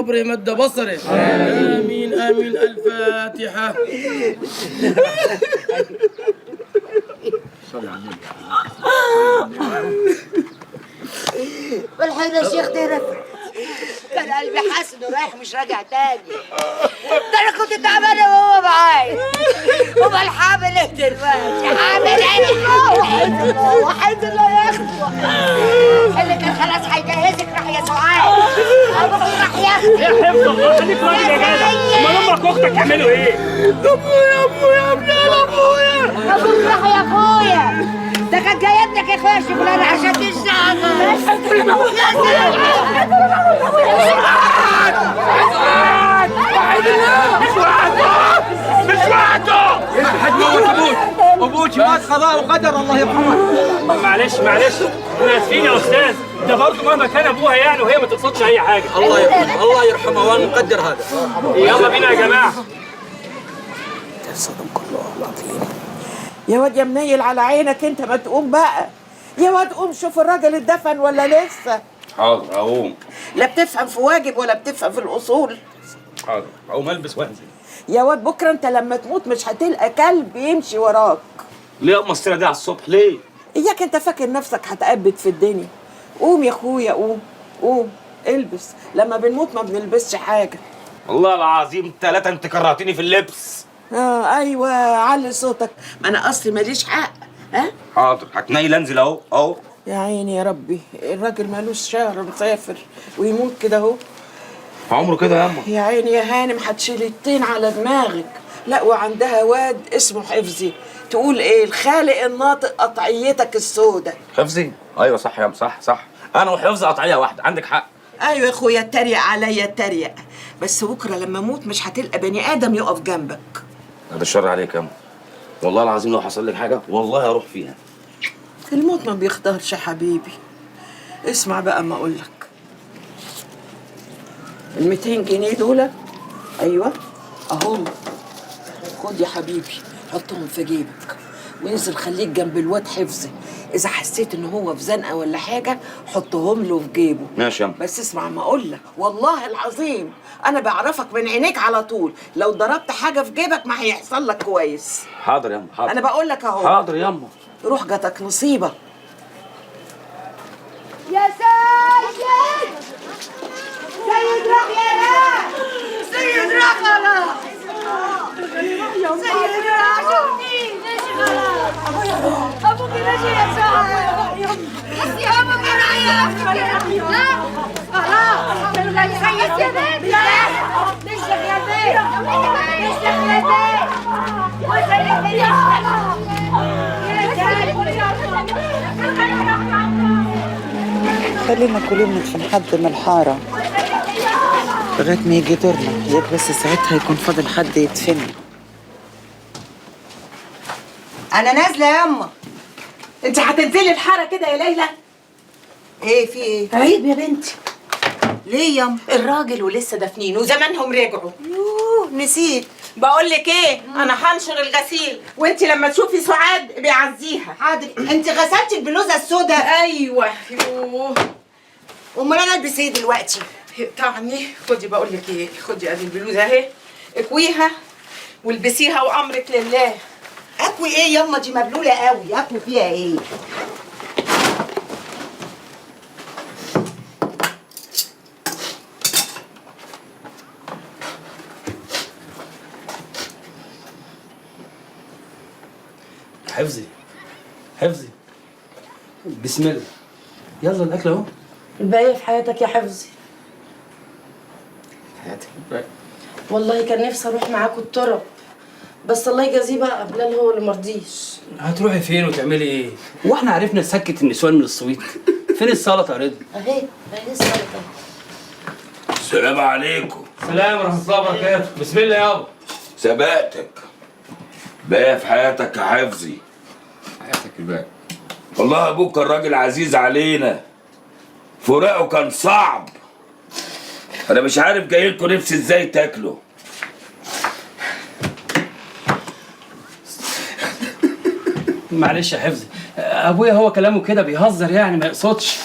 قبره مد بصره. آمين آمين. الفاتحة. والحين الشيخ ده كان قلبي حاسس انه رايح مش راجع تاني. ده انا كنت تعبانه وهو معايا. امال حامل ايه دلوقتي؟ حامل ايه؟ وحيد الله يا اخوه. اللي كان خلاص هيجهزك راح يا سعاد. ابوك راح ياخدك. يا حفظ الله خليك راجل يا جدع. امال امك واختك يعملوا ايه؟ ابويا ابويا ابويا. ابوك راح يا اخويا. ده كان جايب لك يا اخويا شغلانه عشان تشتغل. يا مش وقته. هتموت ابوك مات قضاء وقدر الله يرحمه. معلش احنا اسفين يا استاذ، ده برضه مهما كان ابوها يعني وهي ما تقصدش اي حاجه. الله يرحمه وانا مقدر هذا. يلا بينا يا جماعه. صدق الله العظيم. يا واد يا منيل على عينك انت، ما تقوم بقى يا واد. قوم شوف الراجل اتدفن ولا لسه. حاضر اقوم. لا بتفهم في واجب ولا بتفهم في الاصول. حاضر اقوم البس وانزل. يا واد بكره انت لما تموت مش هتلقى كلب يمشي وراك. ليه يا السيره دي على الصبح ليه؟ اياك انت فاكر نفسك هتقبض في الدنيا. قوم يا اخويا قوم البس. لما بنموت ما بنلبسش حاجه. والله العظيم 3 انت كرهتني في اللبس. ايوه علي صوتك، ما انا اصلي ماليش حق. حاضر هتنيل انزل اهو. يا عيني يا ربي، الراجل مالوش شهر مسافر ويموت كده اهو. عمره كده يا اما. يا عيني يا هانم هتشيل الطين على دماغك. لا وعندها واد اسمه حفظي. تقول ايه؟ الخالق الناطق قطعيتك السودة. حفظي؟ ايوه صح يا ام، صح. انا وحفظي قطعيه واحده، عندك حق. ايوه يا اخويا، اتريق عليا اتريق، بس بكره لما اموت مش هتلقى بني ادم يقف جنبك. هذا الشر عليك يا ام. والله العظيم لو حصل لك حاجه والله هروح فيها. الموت ما بيختارش يا حبيبي. اسمع بقى اما اقول لك. ال 200 جنيه دول ايوه اهم. خد يا حبيبي حطهم في جيبك وانزل خليك جنب الواد حفظي. اذا حسيت ان هو في زنقه ولا حاجه حطهم له في جيبه. ماشي يا ام. بس اسمع ما اقول لك، والله العظيم انا بعرفك من عينيك على طول. لو ضربت حاجه في جيبك ما هيحصل لك كويس. حاضر يا ام حاضر. انا بقول لك اهو. حاضر يا ام. روح جاتك نصيبه. يا سيد راح يا راح. سيد راح خلاص. سيد راح. شوفني ماشي خلاص. ابوك ماشي يا سعاد. بس يا ابوك رايح. لا خلاص. سيد يا بنت. لا نشرب يا بنت. نشرب يا بنت. وسيد خلينا كلنا ندفن حد من الحارة لغاية ما يجي دورنا، ياك بس ساعتها يكون فاضل حد يدفنه. أنا نازلة ياما. انت هتنزلي الحارة كده يا ليلى؟ إيه في إيه؟ عيب يا بنتي. ليه ياما؟ الراجل ولسه دافنين وزمانهم رجعوا. يوه نسيت. بقول لك ايه، انا هنشر الغسيل وانت لما تشوفي سعاد بيعزيها. حاضر. أنت غسلتي البلوزة السوداء؟ ايوه. يوه أمال أنا ألبس إيه دلوقتي؟ طعني. خدي بقول لك ايه، خدي ادي البلوزه اهي، اكويها والبسيها وامرك لله. أكوي إيه ياما؟ دي مبلولة قوي، أكوي فيها إيه؟ حفظي بسم الله. يلا الاكل اهو. الباقي في حياتك يا حفظي. حياتك الباقي. والله كان نفسي اروح معاكوا الطرب، بس الله يجازيه بقى بلال هو اللي مرضيش. هتروحي فين وتعملي ايه؟ واحنا عرفنا نسكت النسوان من الصويت؟ فين السلطه يا رضا؟ اهي السلطه. السلام عليكم. سلام ورحمه الله وبركاته. بسم الله يابا. سبقتك. باقي في حياتك يا حفظي. حياتك الباقي. والله ابوك كان راجل عزيز علينا، فراقه كان صعب. انا مش عارف جايلكوا نفسي ازاي تاكلوا. معلش يا حفظي، ابويا هو كلامه كده بيهزر يعني، ما يقصدش.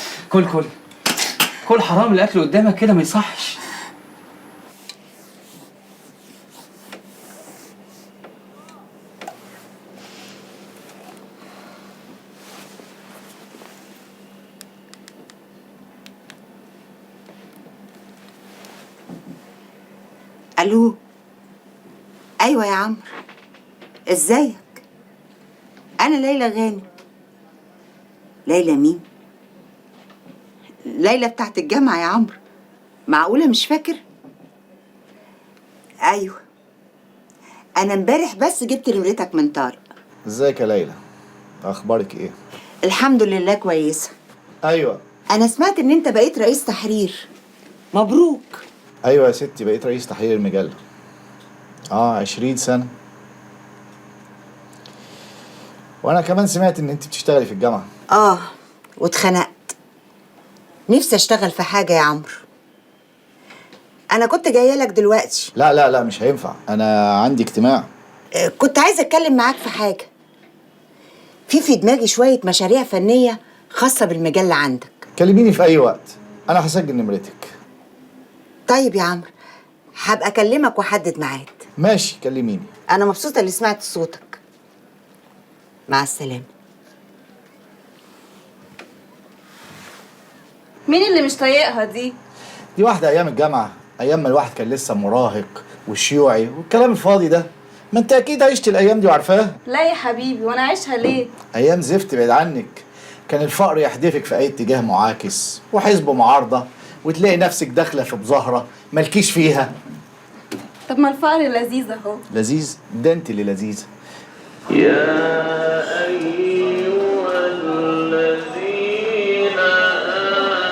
كل حرام الاكل قدامك كده ما يصحش. الو. ايوه يا عمرو، ازيك؟ انا ليلى غانم. ليلى مين؟ ليلى بتاعت الجامعه يا عمرو. معقوله مش فاكر؟ ايوه، انا امبارح بس جبت نمرتك من طارق. ازيك يا ليلى؟ اخبارك ايه؟ الحمد لله كويسه. ايوه. انا سمعت ان انت بقيت رئيس تحرير. مبروك. ايوه يا ستي، بقيت رئيس تحرير المجله. 20 سنه. وانا كمان سمعت ان انت بتشتغلي في الجامعه. واتخنقت. نفسي اشتغل في حاجه يا عمرو. انا كنت جايه لك دلوقتي. لا لا لا، مش هينفع، انا عندي اجتماع. كنت عايزه اتكلم معاك في حاجه. في دماغي شويه مشاريع فنيه خاصه بالمجله عندك. كلميني في اي وقت، انا هسجل نمرتك. طيب يا عمرو، هبقى اكلمك واحدد ميعاد. ماشي، كلميني. انا مبسوطه اللي سمعت صوتك. مع السلامه. مين اللي مش طايقها دي؟ دي واحده ايام الجامعه، ايام ما الواحد كان لسه مراهق وشيوعي والكلام الفاضي ده. ما انت اكيد عشت الايام دي وعارفاها. لا يا حبيبي، وانا عايشها ليه؟ ايام زفت بعيد عنك. كان الفقر يحدفك في اي اتجاه معاكس وحزب معارضه، وتلاقي نفسك داخله في مظاهره مالكيش فيها. طب ما الفقر لذيذ اهو. لذيذ؟ ده انت اللي لذيذه. يا أيها الذين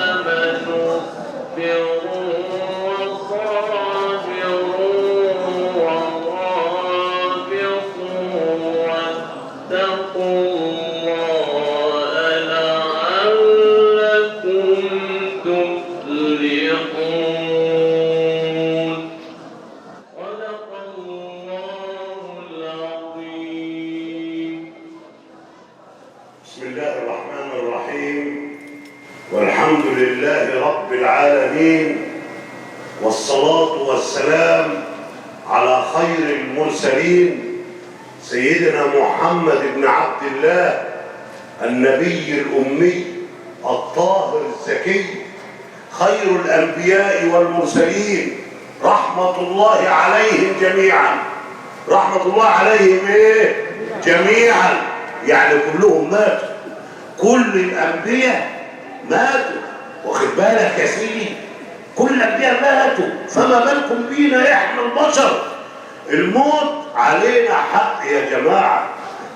آمنوا اصبروا وصابروا ورابطوا واتقوا الله لعلكم تفلحون. صدق الله العظيم. بسم الله الرحمن الرحيم، والحمد لله رب العالمين، والصلاة والسلام على خير المرسلين سيدنا محمد بن عبد الله النبي الأمي الطاهر الزكي خير الأنبياء والمرسلين، رحمة الله عليهم جميعا. رحمة الله عليهم جميعا، يعني كلهم ماتوا. كل الأنبياء ماتوا، واخد بالك يا سيدي؟ كل الأنبياء ماتوا، فما بالكم بينا إحنا البشر؟ الموت علينا حق يا جماعة،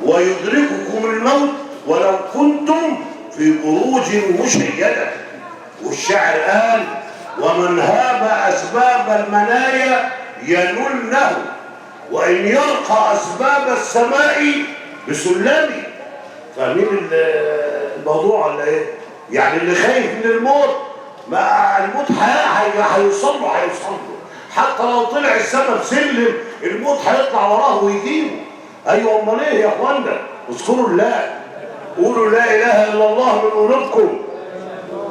ويدرككم الموت ولو كنتم في بروج مشيدة. والشاعر قال: ومن هاب أسباب المنايا ينله، وإن يرقى أسباب السماء بسلمي. فاهمين الموضوع ولا إيه؟ يعني اللي خايف من الموت، ما الموت هيوصل له. حتى لو طلع السما بسلم الموت هيطلع وراه ويجيبه. أيوة، أمال إيه يا إخوانا؟ اذكروا الله، قولوا لا إله إلا الله من قلوبكم.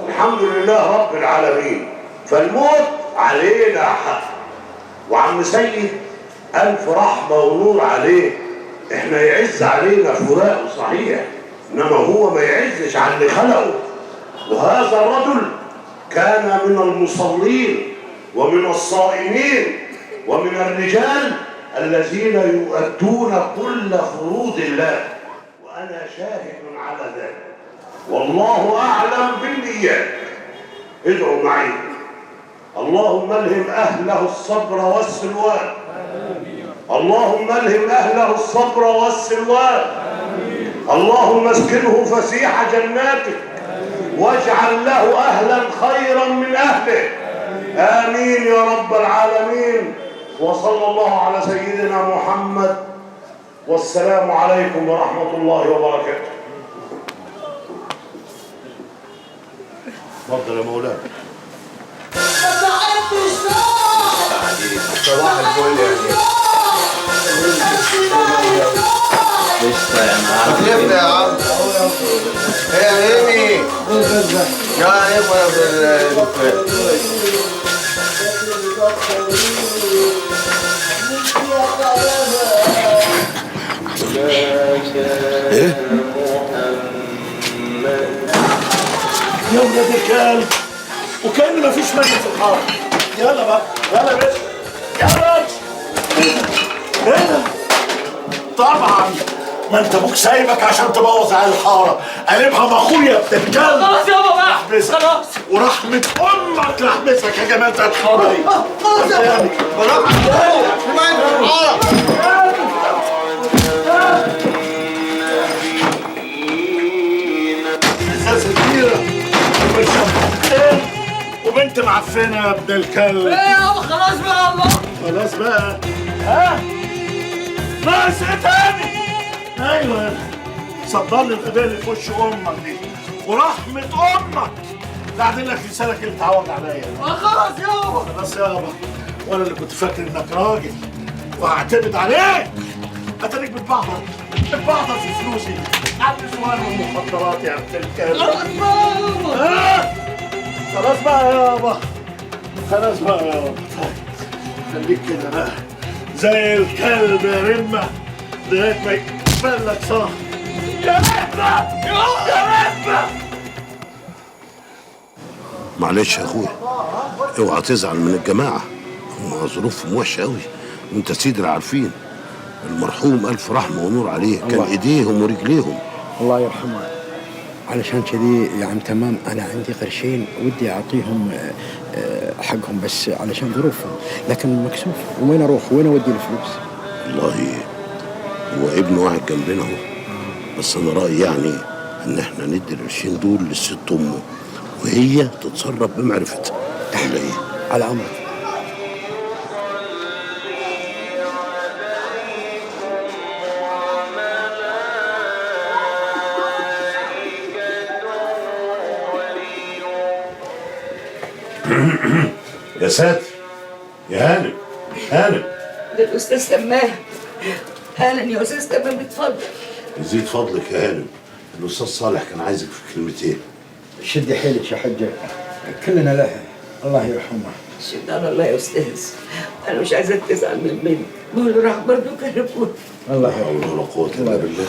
الحمد لله رب العالمين. فالموت علينا حق. وعم سيد ألف رحمة ونور عليه، احنا يعز علينا فراقه صحيح، انما هو ما يعزش على اللي خلقه. وهذا الرجل كان من المصلين ومن الصائمين ومن الرجال الذين يؤدون كل فروض الله، وانا شاهد على ذلك، والله اعلم بالنيات. ادعوا معي. اللهم الهم اهله الصبر والسلوان. اللهم الهم اهله الصبر والسلوان. اللهم اسكنه فسيح جناتك، واجعل له اهلا خيرا من اهله. امين يا رب العالمين. وصلى الله على سيدنا محمد، والسلام عليكم ورحمه الله وبركاته. اتفضل يا مولانا. صباح الفل يا جماعه. قشطة يا معلم. خفنا يا عم. ايه يا ميمي؟ يا عليكم يا ابن ايه؟ يا ولاد الكلب، وكأن مفيش مجلس في الحاره. يلا بقى، يلا يا باشا، طبعا ما انت ابوك سايبك عشان تبوظ على الحاره، قلبها ما اخويا ابن الكلب. خلاص يابا بقى، احبسك خلاص. ورحمه امك لاحبسك يا جمال بتاع الحاره دي. خلاص يا ابني ازازه كبيره وبرشامتين وبنت معفنه يا ابن الكلب. ايه يابا خلاص بقى الله. خلاص بقى. ها؟ ناقص ايه تاني؟ ايوه صدر لي القضيه اللي في وش امك دي ورحمه امك بعدين لك لسانك اللي اتعود عليا. خلاص يابا. خلاص يابا، وانا اللي كنت فاكر انك راجل وهعتمد عليك. اتاريك بتبعضر في فلوسي على النسوان والمخدرات يا ابن الكلب. خلاص بقى يابا. خلاص بقى يابا. خليك كده بقى زي الكلب يا رمة لغاية ما يقبل لك صح. يا رمة يا رمة. معلش يا اخويا، اوعى تزعل من الجماعه، هم ظروفهم وحشه قوي وانت سيد العارفين. المرحوم الف رحمه ونور عليه، كان ايديهم ورجليهم. الله يرحمه. علشان كذي يا عم تمام انا عندي قرشين ودي اعطيهم حقهم بس علشان ظروفهم، لكن مكسوف وين اروح وين اودي الفلوس؟ والله هو ابن واحد جنبنا اهو، بس انا رايي يعني ان احنا ندي القرشين دول للست امه وهي تتصرف بمعرفتها. ولا ايه؟ على امرك. يا ساتر يا هانم. هانم ده الاستاذ تمام. اهلا يا استاذ تمام، اتفضل. يزيد فضلك يا هانم، الاستاذ صالح كان عايزك في كلمتين. شدي حيلك يا حجه، كلنا لها الله يرحمها. شد على الله يا استاذ، انا مش عايزاك تزعل من بنتي، ما هو اللي راح برضه كان ابوه. الله يرحمه. ولا قوه الا بالله.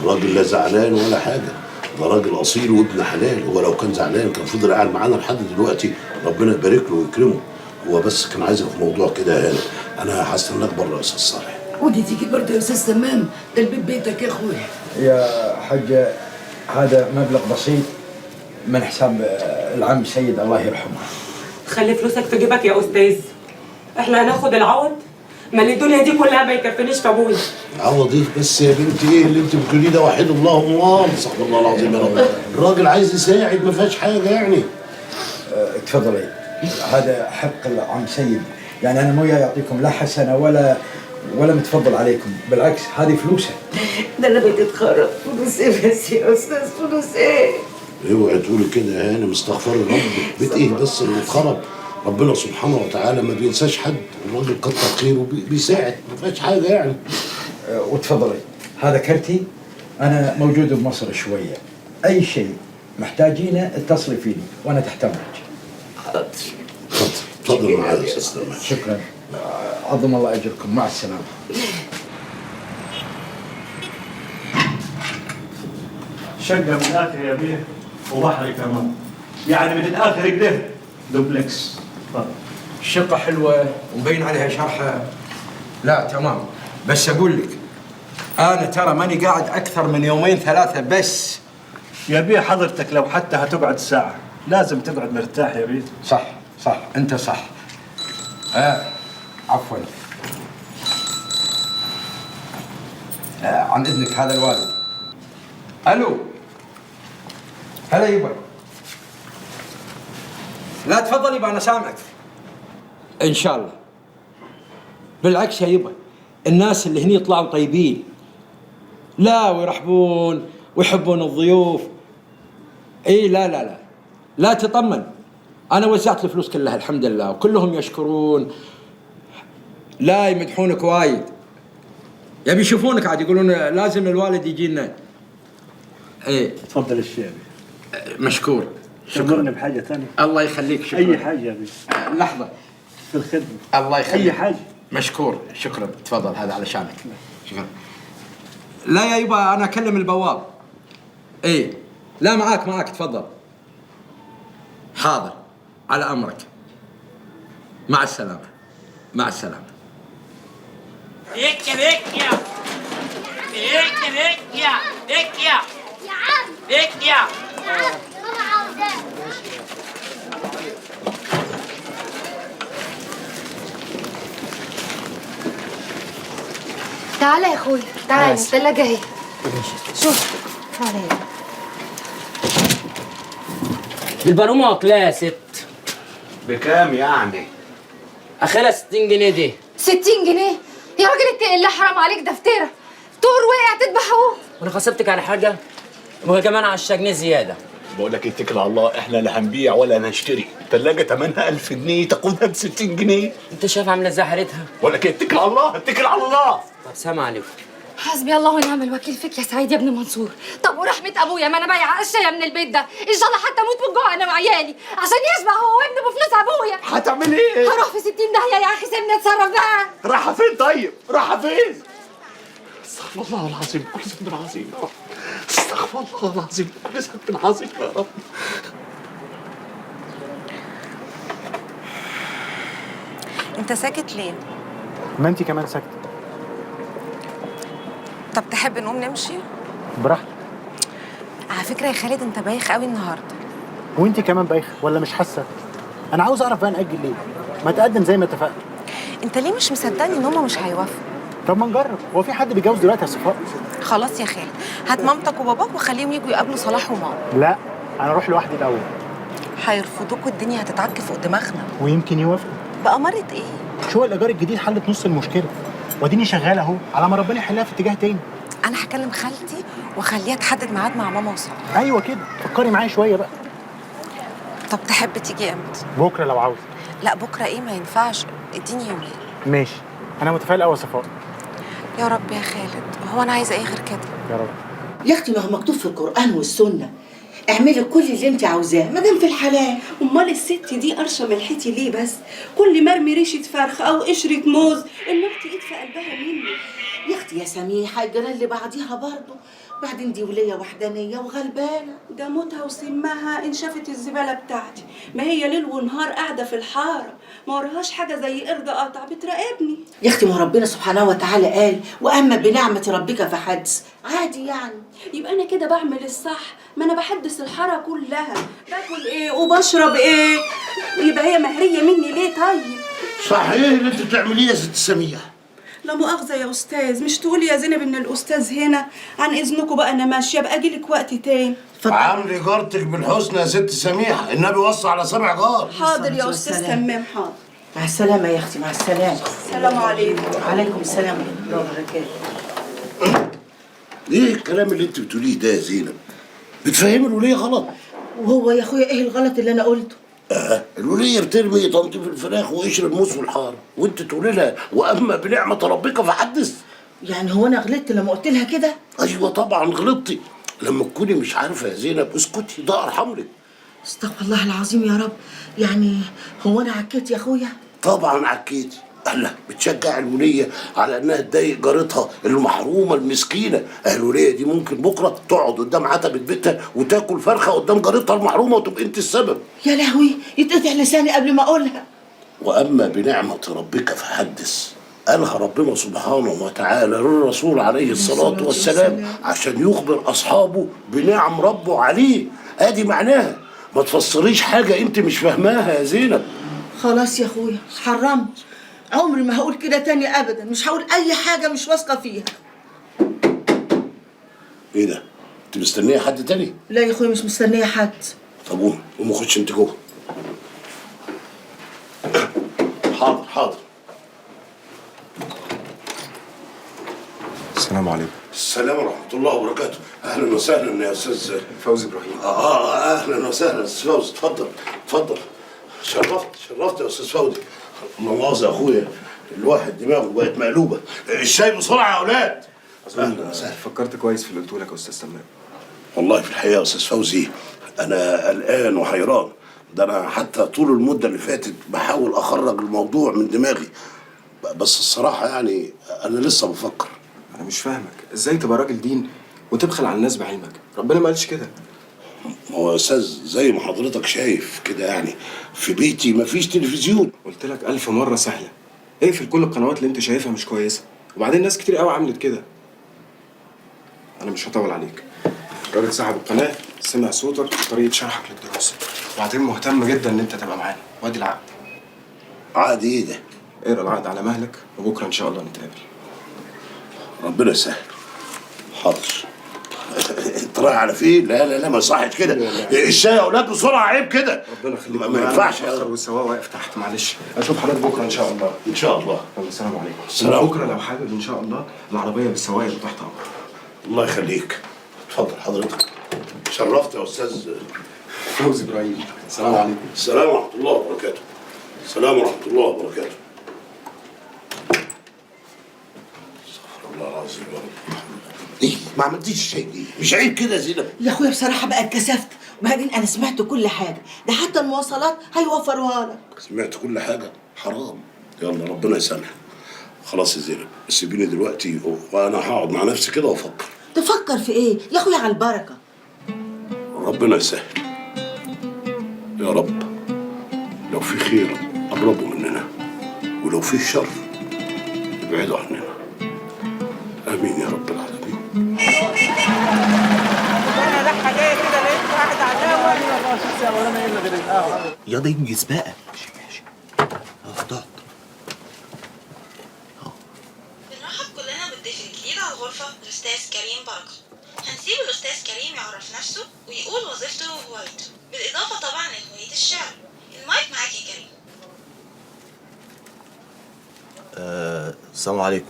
الراجل لا زعلان ولا حاجه، ده راجل اصيل وابن حلال. هو لو كان زعلان كان فضل قاعد معانا لحد دلوقتي، ربنا يبارك له ويكرمه. هو بس كان عايزك في موضوع كده يا هانم. انا هستناك بره يا استاذ صالح. ودي تيجي برضه يا استاذ تمام، ده البيت بيتك يا اخويا. يا حجه هذا مبلغ بسيط من حساب العم سيد الله يرحمه. خلي فلوسك في جيبك يا استاذ، احنا هناخد العوض. ما الدنيا دي كلها ما يكفينيش في ابويا. عوض ايه بس يا بنتي؟ ايه اللي انت بتقوليه ده؟ وحيد الله الله، استغفر الله العظيم يا رب. الراجل عايز يساعد، ما فيهاش حاجه يعني. تفضلي، هذا حق العم سيد، يعني انا مو يعطيكم لا حسنه ولا متفضل عليكم، بالعكس هذه فلوسه. ده انا بتتخرب. فلوس ايه بس يا استاذ؟ فلوس ايه؟ اوعي تقولي كده يا هانم، استغفري ربك. بيت ايه بس اللي اتخرب؟ ربنا سبحانه وتعالى ما بينساش حد، الراجل كتر خيره بيساعد، ما فيهاش حاجه يعني. وتفضلي، هذا كرتي، انا موجود بمصر شويه، اي شيء محتاجينه اتصلي فيني وانا تحت امرك. حاضر. تفضل معايا يا استاذ. شكرا، عظم الله اجركم، مع السلامه. شقه من الاخر يا بيه وبحر كمان، يعني من الاخر كده دوبلكس. الشقه حلوه ومبين عليها شرحه. لا تمام، بس اقول لك انا ترى ماني قاعد اكثر من يومين ثلاثه بس. يا بيه حضرتك لو حتى هتقعد ساعه لازم تقعد مرتاح يا بيه. صح انت صح. عفوا. عن اذنك هذا الوالد. الو. هلا يبا. لا تفضل يبا، انا سامعك. ان شاء الله. بالعكس يا يبا، الناس اللي هني يطلعوا طيبين، لا ويرحبون ويحبون الضيوف. اي لا تطمن، انا وزعت الفلوس كلها الحمد لله وكلهم يشكرون، لا يمدحونك وايد، يبي يشوفونك عاد، يقولون لازم الوالد يجي لنا. ايه تفضل الشيخ. مشكور. شكرني بحاجه ثانيه. الله يخليك. شكرا. اي حاجه يا بيه. لحظه في الخدمه. الله يخليك. اي حاجه. مشكور. شكرا. تفضل، هذا علشانك. شكرا. لا يا يبا انا اكلم البواب. ايه لا معاك تفضل. حاضر على امرك. مع السلامه. Vecchia, vecchia! Vecchia, vecchia! Vecchia! يا عم Vecchia! يا عم ماما عاوزاك. تعالى يا اخويا تعالى، الثلاجة اهي. شوف تعالى. البارومه واكلاها يا ست. بكام يعني؟ اخرها 60 جنيه دي. 60 جنيه يا راجل اتقي الله، حرام عليك، ده فطيره. طور وقع تذبح اهو. وانا خصبتك على حاجه؟ وكمان 10 جنيه زياده. بقول لك اتكل على الله، احنا لا هنبيع ولا هنشتري. الثلاجه ثمنها 1000 جنيه تاخدها ب 60 جنيه. انت شايف عامله ازاي حالتها؟ بقول لك اتكل على الله، اتكل على الله. طب سلام عليكم. حسبي الله ونعم الوكيل فيك يا سعيد يا ابن منصور. طب ورحمه ابويا ما انا بايعه اشياء من البيت ده، ان شاء الله حتى اموت من جوع انا وعيالي عشان يشبع هو وابنه بفلوس ابويا. هتعمل ايه؟ هروح في 60 داهيه يا اخي، سيبني اتصرف بقى. رايحه فين طيب؟ رايحه فين؟ استغفر الله العظيم، كل ذنب عظيم يا رب. استغفر الله العظيم، كل ذنب عظيم يا رب. انت ساكت ليه؟ ما انت كمان ساكته. طب تحب نقوم نمشي؟ براحتك. على فكره يا خالد انت بايخ قوي النهارده. وانت كمان بايخه ولا مش حاسه؟ انا عاوز اعرف بقى نأجل ليه؟ ما تقدم زي ما اتفقنا. انت ليه مش مصدقني ان هم مش هيوافقوا؟ طب ما نجرب، هو في حد بيتجوز دلوقتي يا صفاء؟ خلاص يا خالد، هات مامتك وباباك وخليهم يجوا يقابلوا صلاح وماما. لا انا اروح لوحدي الاول. هيرفضوك والدنيا هتتعك فوق دماغنا. ويمكن يوافقوا. بأمارة ايه؟ شو الايجار الجديد حلت نص المشكله، واديني شغال اهو على ما ربنا يحلها في اتجاه تاني. انا هكلم خالتي واخليها تحدد ميعاد مع ماما وصلاح. ايوه كده، فكري معايا شويه بقى. طب تحب تيجي امتى؟ بكره لو عاوز. لا بكره ايه، ما ينفعش، اديني يومين. ماشي، انا متفائل قوي يا صفاء. يا رب يا خالد، هو انا عايزه ايه غير كده؟ يا رب. يا اختي ما هو مكتوب في القرآن والسنة، اعملي كل اللي انت عاوزاه ما دام في الحلال. امال الست دي قرشه ملحتي ليه بس؟ كل ما ارمي ريشه فرخ او قشره موز النار تقيد في قلبها مني. يا اختي يا سميحة الجيران اللي بعديها برضه، بعدين دي ولية وحدانية وغلبانة. ده موتها وسمها ان شافت الزباله بتاعتي، ما هي ليل ونهار قاعده في الحاره، ما وراهاش حاجه زي قرد قطع بتراقبني. يا اختي ما ربنا سبحانه وتعالى قال واما بنعمة ربك فحدث، عادي يعني. يبقى انا كده بعمل الصح، ما انا بحدث الحاره كلها، باكل ايه وبشرب ايه، يبقى هي مهريه مني ليه طيب؟ صح ايه اللي انت بتعمليه يا ست سميحه؟ لا مؤاخذة يا أستاذ، مش تقولي يا زينب إن الأستاذ هنا؟ عن إذنكم بقى أنا ماشية، بقى أجيلك وقت تاني. عاملي جارتك بالحسنى يا ست سميحه، النبي وصى على 7 جار. حاضر يا أستاذ تمام، حاضر. مع السلامة يا اختي، مع السلامة. السلام عليكم. وعليكم السلام ورحمة الله وبركاته. ايه الكلام اللي انت بتقوليه ده يا زينب؟ بتفهمي الوليه غلط. وهو يا اخويا ايه الغلط اللي انا قلته؟ الوليه بترمي تنظيف الفراخ وقشر الموز في الحاره، وانت تقولي لها واما بنعمه ربك فحدث. يعني هو انا غلطت لما قلت لها كده؟ ايوه طبعا غلطتي. لما تكوني مش عارفه يا زينب اسكتي، ده ارحم لك. استغفر الله العظيم يا رب. يعني هو انا عكيت يا اخويا؟ طبعا عكيتي. الله بتشجع الوليه على انها تضايق جارتها المحرومه المسكينه. الوليه دي ممكن بكره تقعد قدام عتبه بيتها وتاكل فرخه قدام جارتها المحرومه وتبقى انت السبب. يا لهوي يتقطع لساني قبل ما اقولها. واما بنعمه ربك فحدث، قالها ربنا سبحانه وتعالى للرسول عليه الصلاه والسلام عشان يخبر اصحابه بنعم ربه عليه. ادي معناها، ما تفسريش حاجه انت مش فاهماها يا زينب. خلاص يا اخويا حرمت، عمري ما هقول كده تاني ابدا، مش هقول اي حاجه مش واثقه فيها. ايه ده؟ انت مستنيه حد تاني؟ لا يا اخويا مش مستنيه حد. طب قوم خش انت جوه. حاضر حاضر. السلام عليكم. السلام ورحمه الله وبركاته. اهلا وسهلا يا استاذ فوزي ابراهيم. اهلا وسهلا استاذ فوزي، اتفضل اتفضل. شرفت يا استاذ فوزي. الله مؤاخذة يا اخويا، الواحد دماغه بقت مقلوبه. الشاي بسرعه يا اولاد. اهلا وسهلا. فكرت كويس في اللي قلته لك يا استاذ سماء. والله في الحقيقه يا استاذ فوزي انا قلقان وحيران. ده انا حتى طول المده اللي فاتت بحاول اخرج الموضوع من دماغي، بس الصراحه يعني انا لسه بفكر. انا مش فاهمك، ازاي تبقى راجل دين وتبخل على الناس بعلمك؟ ربنا ما قالش كده. هو يا استاذ زي ما حضرتك شايف كده، يعني في بيتي مفيش تلفزيون. قلت لك 1000 مره سهله، اقفل كل القنوات اللي انت شايفها مش كويسه، وبعدين ناس كتير قوي عملت كده. انا مش هطول عليك. الراجل صاحب القناه سمع صوتك وطريقه شرحك للدراسه، وبعدين مهتم جدا ان انت تبقى معانا. وادي العقد. عقد ايه ده؟ اقرا العقد على مهلك وبكره ان شاء الله نتقابل. ربنا يسهل. حاضر. انت رايح على فين؟ لا لا لا ما يصحش كده. الشاي يا اولاد بسرعه، عيب كده. ربنا يخليك. ما ينفعش. والسواق واقف تحت، معلش. اشوف حضرتك بكره ان شاء الله. ان شاء الله. السلام عليكم. السلام. بكره لو حابب ان شاء الله العربيه بالسواق اللي تحت امرك. الله يخليك. اتفضل حضرتك. شرفت يا استاذ فوزي ابراهيم. السلام عليكم. السلام ورحمه الله وبركاته. السلام ورحمه الله وبركاته. استغفر الله العظيم يا رب. ايه ما عملتيش الشاي ليه؟ مش عيب كده يا زينب؟ يا اخويا بصراحه بقى اتكسفت، وبعدين انا سمعت كل حاجه، ده حتى المواصلات هيوفروها لك. سمعت كل حاجه؟ حرام. يلا ربنا يسامحك. خلاص يا زينب سيبيني دلوقتي وانا هقعد مع نفسي كده وافكر. تفكر في ايه يا اخويا؟ على البركه. ربنا يسهل يا رب. لو في خير قربوا مننا، ولو في شر ابعدوا عننا. امين يا رب العالمين. انا رايحه جايه كده لقيت واحد عداوه. يا ده انجز بقى. ماشي اقعد. بنرحب كلنا بالضيف الجديد على الغرفة الأستاذ كريم بركة. هنسيب الأستاذ كريم يعرف نفسه ويقول وظيفته وهوايته، بالإضافة طبعا لهواية الشعر. المايك معاك يا كريم. السلام عليكم.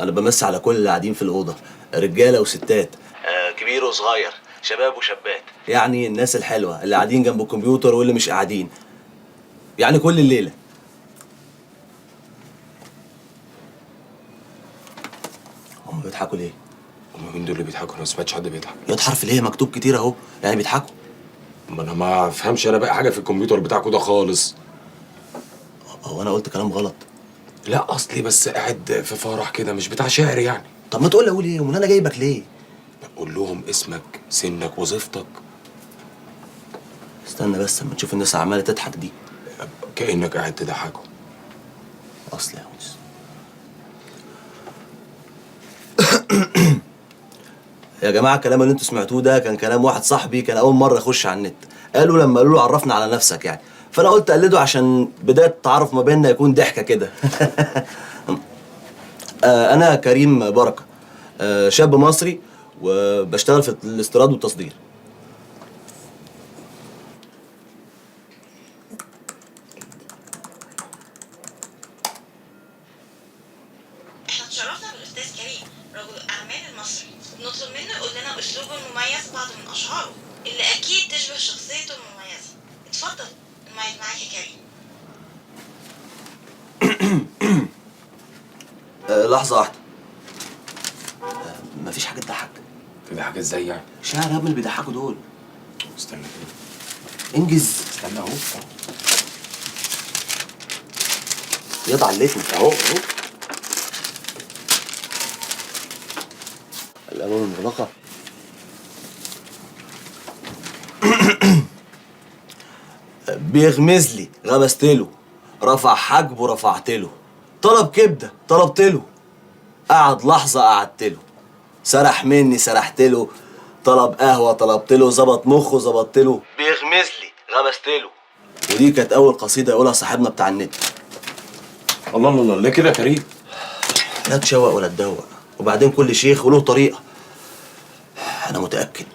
انا بمسي على كل اللي قاعدين في الاوضه، رجاله وستات، كبير وصغير، شباب وشابات، يعني الناس الحلوه اللي قاعدين جنب الكمبيوتر واللي مش قاعدين، يعني كل الليله. هم بيضحكوا ليه؟ هم مين دول اللي بيضحكوا؟ انا ما سمعتش حد بيضحك. يا حرف ليه؟ مكتوب كتير اهو، يعني بيضحكوا. ما انا ما افهمش انا بقى حاجه في الكمبيوتر بتاعكوا ده خالص. هو انا قلت كلام غلط؟ لا اصلي بس قاعد في فرح كده مش بتاع شعر يعني. طب ما تقول لي اقول ايه؟ امال انا جايبك ليه؟ قول لهم اسمك، سنك، وظيفتك. استنى بس اما تشوف الناس عماله تضحك دي. كانك قاعد تضحكوا. اصل يا ونس يا جماعه الكلام اللي انتوا سمعتوه ده كان كلام واحد صاحبي، كان اول مره يخش على النت. لما قالوا له عرفنا على نفسك يعني، فانا قلت اقلده عشان بدايه التعارف ما بيننا يكون ضحكه كده. انا كريم بركه، شاب مصري وبشتغل في الاستيراد والتصدير. احنا اتشرفنا بالاستاذ كريم رجل الاعمال المصري، بنطلب منه يقول لنا اسلوبه المميز بعض من اشعاره اللي اكيد تشبه شخصيته المميزه. اتفضل المايك معاك يا كريم. لحظه واحده. مفيش حاجه تضحك. تضحك ازاي يعني؟ شعر يا ابني اللي بيضحكوا دول. استنى كده. انجز. استنى اهو. ياض علتني. اهو الالوان المغلقه. بيغمز لي غمزت له، رفع حاجبه رفعت له، طلب كبده طلبت له، قعد لحظه قعدت له، سرح مني سرحت له، طلب قهوه طلبت له، ظبط مخه ظبطت له، بيغمز لي غمزت له. ودي كانت اول قصيده يقولها صاحبنا بتاع النت. الله الله الله، ليه كده يا كريم؟ لا تشوق ولا تدوق، وبعدين كل شيخ وله طريقه. انا متاكد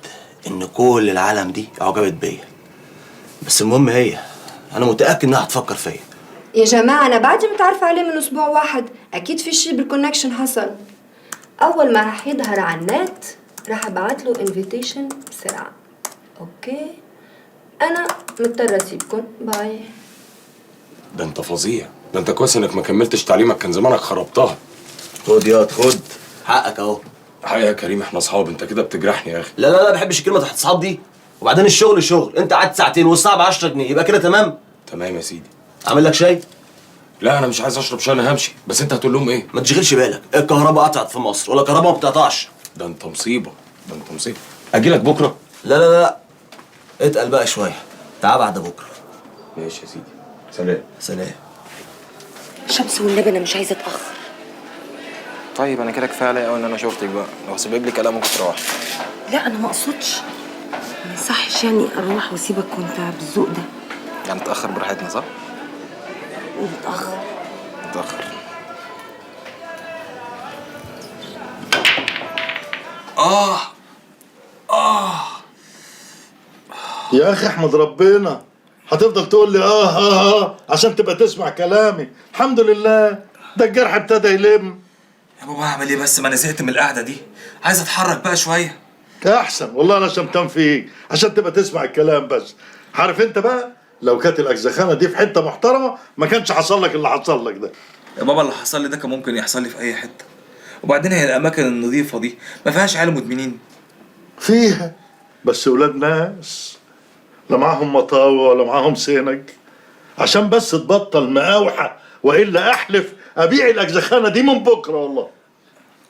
ان كل العالم دي اعجبت بيا، بس المهم انا متاكد انها هتفكر فيا. يا جماعة أنا بعدي متعرفة عليه من أسبوع واحد، أكيد في شي بالكونكشن حصل. أول ما راح يظهر على النت راح أبعت له انفيتيشن بسرعة. أوكي أنا مضطرة أسيبكم، باي. ده أنت فظيع، ده أنت كويس إنك ما كملتش تعليمك، كان زمانك خربتها. خد ياض خد حقك أهو. حقيقة يا كريم احنا أصحاب، أنت كده بتجرحني يا أخي. لا لا لا، ما بحبش الكلمة تحت أصحاب دي، وبعدين الشغل شغل، أنت قعدت ساعتين والساعة ب 10 جنيه، يبقى كده تمام؟ تمام يا سيدي. أعمل لك شاي؟ لا انا مش عايز اشرب شاي، انا همشي، بس انت هتقول لهم ايه؟ ما تشغلش بالك، الكهرباء قطعت في مصر ولا الكهرباء ما بتقطعش. ده انت مصيبه، ده انت مصيبه. اجي لك بكره؟ لا لا لا اتقل بقى شويه، تعال بعد بكره. ماشي يا سيدي. سلام. سلام. شمس والنبي انا مش عايزه اتاخر. طيب انا كده كفايه عليا قوي ان انا شفتك بقى، لو سبب لي كلام ممكن تروح. لا انا ما اقصدش، ما يصحش يعني اروح واسيبك وانت بالذوق ده. يعني نتاخر براحتنا صح؟ متاخر. نتاخر. يا اخي احمد ربنا، هتفضل تقول لي عشان تبقى تسمع كلامي. الحمد لله ده الجرح ابتدى يلم. يا بابا اعمل ايه بس؟ ما انا زهقت من القعده دي، عايز اتحرك بقى شويه. احسن والله انا شمتان فيك عشان تبقى تسمع الكلام بس. عارف انت بقى لو كانت الاجزخانه دي في حته محترمه ما كانش حصل لك اللي حصل لك ده. يا بابا اللي حصل لي ده كان ممكن يحصل لي في اي حته، وبعدين هي الاماكن النظيفه دي ما فيهاش عيال مدمنين. فيها بس ولاد ناس، لا معاهم مطاوه ولا معاهم سينج، عشان بس تبطل مقاوحه، والا احلف ابيع الاجزخانه دي من بكره والله.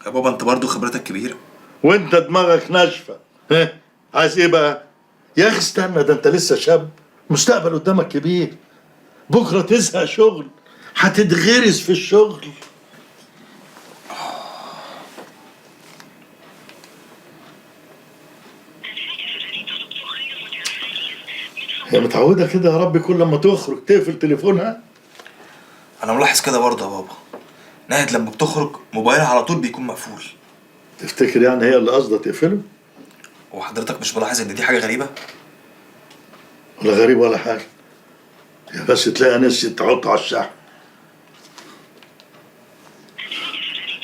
يا بابا انت برضو خبرتك كبيره وانت دماغك ناشفه. ها عايز ايه بقى؟ يا اخي استنى، ده انت لسه شاب، مستقبل قدامك كبير. بكره تزهق شغل، هتتغرز في الشغل. هي متعوده كده يا رب، كل لما تخرج تقفل تليفونها. انا ملاحظ كده برضه يا بابا، ناهد لما بتخرج موبايلها على طول بيكون مقفول. تفتكر يعني هي اللي قصدها تقفله؟ وحضرتك مش ملاحظ ان دي حاجه غريبه؟ ولا غريب ولا حاجه، يا بس تلاقي نسيت تحطه على الشحن.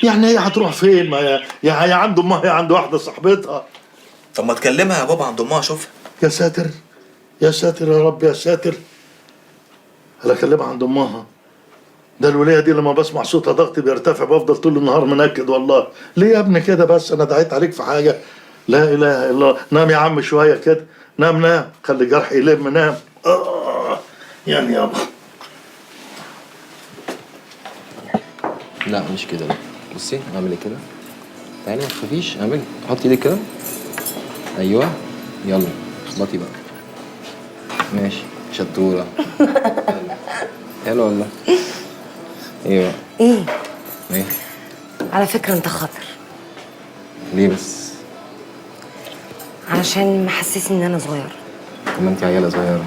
يعني هي هتروح فين؟ ما هي عند امها، هي عند واحده صاحبتها. طب ما تكلمها يا بابا عند امها اشوفها. يا ساتر يا ساتر يا رب يا ساتر. انا اكلمها عند امها؟ ده الوليه دي لما بسمع صوتها ضغطي بيرتفع، بفضل طول النهار منكد والله. ليه يا ابني كده بس؟ انا دعيت عليك في حاجه؟ لا اله الا الله. نام يا عم شويه كده، نام خلي جرحي يلم، نام. يعني يابا لا مش كده، لا بصي اعملي كده، تعالي ما تخافيش، اعملي، حطي ايدك كده، ايوه يلا اخبطي بقى، ماشي شطوره. حلو والله. ايوه ايه؟ ايه؟ على فكره انت خطر. ليه بس؟ علشان محسسني ان انا صغيره. طب ما انت عيله صغيره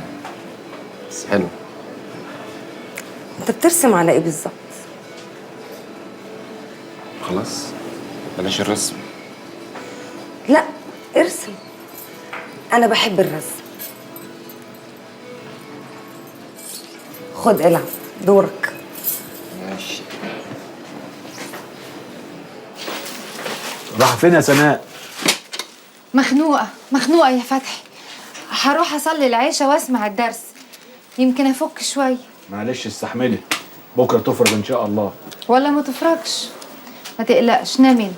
بس حلو. انت بترسم على ايه بالظبط؟ خلاص بلاش الرسم. لا ارسم، انا بحب الرسم. خد العب دورك. ماشي. راح فين يا سناء؟ مخنوقة يا فتحي. هروح أصلي العشاء وأسمع الدرس، يمكن أفك شوية. معلش استحملي، بكره تفرج ان شاء الله. ولا ما تفرجش، ما تقلقش، نام انت.